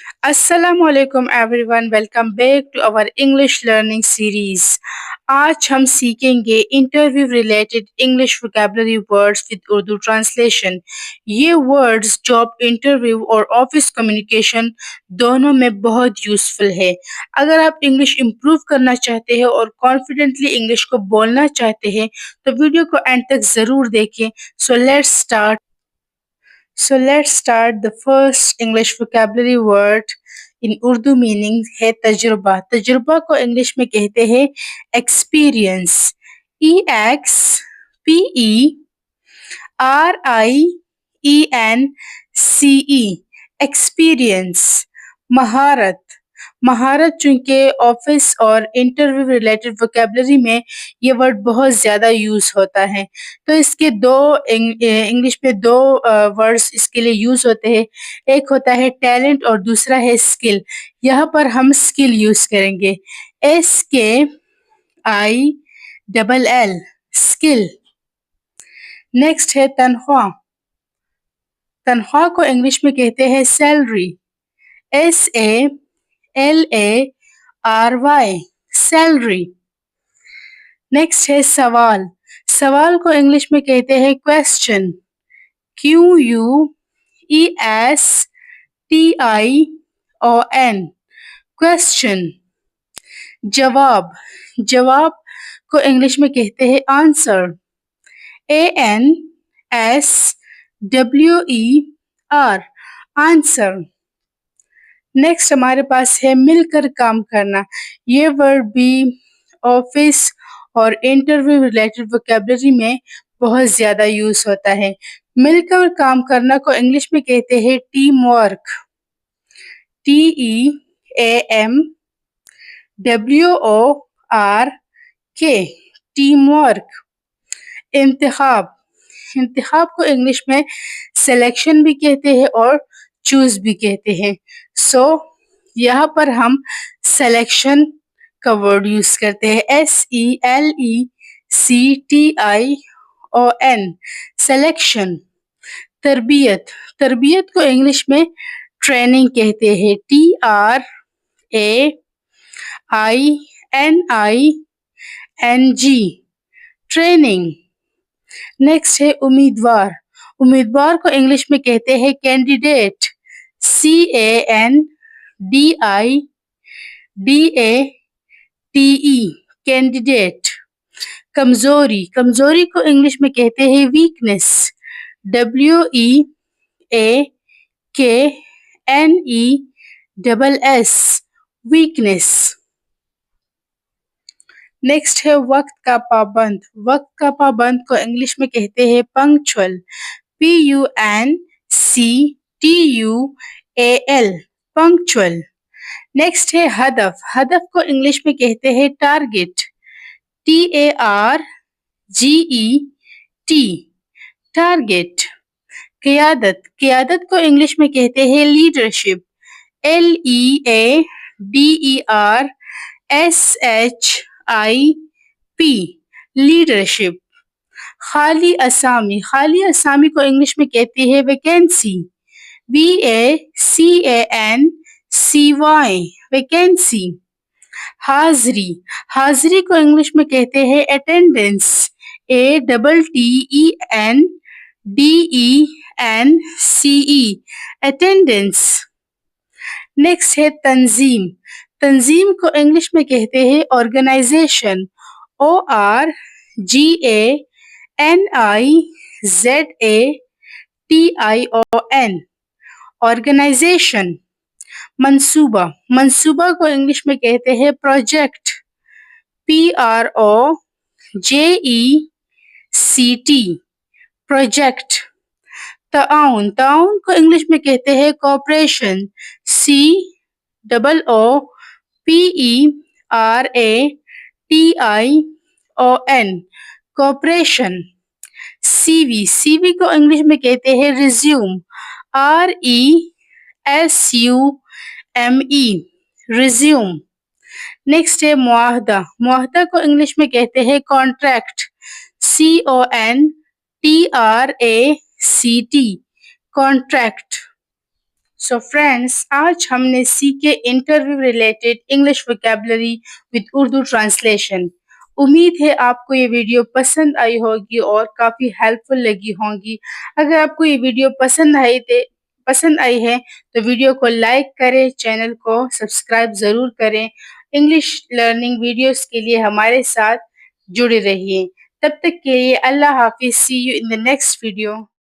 अस्सलाम वालेकुम everyone, welcome back to our English learning series. आज हम सीखेंगे interview related English vocabulary words with Urdu translation. ये वर्ड्स जॉब इंटरव्यू और ऑफिस कम्युनिकेशन दोनों में बहुत यूज़फुल है। अगर आप इंग्लिश इम्प्रूव करना चाहते हैं और कॉन्फिडेंटली इंग्लिश को बोलना चाहते हैं तो वीडियो को एंड तक ज़रूर देखें। So let's start. The first English vocabulary word in Urdu meaning है तजुर्बा। तजुर्बा को इंग्लिश में कहते हैं experience. EXPERIENCE experience. महारत। महारत चूंकि ऑफिस और इंटरव्यू रिलेटेड वोकेबलरी में ये वर्ड बहुत ज़्यादा यूज़ होता है, तो इसके इंग्लिश में दो वर्ड्स इसके लिए यूज़ होते हैं। एक होता है टैलेंट और दूसरा है स्किल। यहाँ पर हम स्किल यूज़ करेंगे, SKILL स्किल। नेक्स्ट है तनख्वाह। तनख्वाह को इंग्लिश में कहते हैं सैलरी, SALARY सैलरी। नेक्स्ट है सवाल। सवाल को इंग्लिश में कहते हैं क्वेश्चन, QUESTION क्वेश्चन। जवाब। जवाब को इंग्लिश में कहते हैं आंसर, ANSWER आंसर। नेक्स्ट हमारे पास है मिलकर काम करना। ये वर्ड भी ऑफिस और इंटरव्यू रिलेटेड वोकेबलरी में बहुत ज़्यादा यूज़ होता है। मिलकर काम करना को इंग्लिश में कहते हैं teamwork, TEAMWORK teamwork. इंतखाब। इंतखाब को इंग्लिश में सिलेक्शन भी कहते हैं और चूज भी कहते हैं। यहाँ पर हम सिलेक्शन का वर्ड यूज करते हैं, SELECTION सिलेक्शन। तरबियत। तरबियत को इंग्लिश में ट्रेनिंग कहते हैं, TRAINING ट्रेनिंग। नेक्स्ट है उम्मीदवार। उम्मीदवार को इंग्लिश में कहते हैं कैंडिडेट, CANDIDATE कैंडिडेट। कमजोरी। कमजोरी को इंग्लिश में कहते हैं वीकनेस, WEAKNESS वीकनेस। नेक्स्ट है वक्त का पाबंद। वक्त का पाबंद को इंग्लिश में कहते हैं पंक्चुअल, PUNCTUAL पंक्चुअल। नेक्स्ट है हदफ। हदफ को इंग्लिश में कहते हैं टारगेट, TARGET टारगेट। क़यादत। क़यादत को इंग्लिश में कहते हैं लीडरशिप, LEADERSHIP लीडरशिप। खाली असामी। खाली असामी को इंग्लिश में कहते हैं वैकेंसी, VACANCY वैकेंसी। हाजिरी। हाजिरी को इंग्लिश में कहते हैं अटेंडेंस, ATTENDENCE अटेंडेंस। नेक्स्ट है तंजीम। तंजीम को इंग्लिश में कहते हैं ऑर्गेनाइजेशन, ORGANIZATION ऑर्गेनाइजेशन। मंसूबा। मंसूबा को इंग्लिश में कहते हैं प्रोजेक्ट, PROJECT प्रोजेक्ट। ताउन। ताउन को इंग्लिश में कहते हैं cooperation, COOPERATION cooperation. CV. CV को इंग्लिश में कहते हैं रिज्यूम, RESUME रिज्यूम। नेक्स्ट है मुआहदा। मुआहदा को इंग्लिश में कहते हैं कॉन्ट्रैक्ट, CONTRACT कॉन्ट्रैक्ट। سو فرینڈس، آج ہم نے سیکھے interview related English vocabulary with Urdu translation. امید ہے آپ کو یہ ویڈیو پسند آئی ہوگی اور کافی ہیلپ فل لگی ہوں گی۔ اگر آپ کو یہ ویڈیو پسند آئی ہے تو ویڈیو کو لائک کریں، چینل کو سبسکرائب ضرور کریں۔ انگلش لرننگ ویڈیوز کے لیے ہمارے ساتھ جڑے رہیے۔ تب تک کے لیے اللہ حافظ، see you in the next video.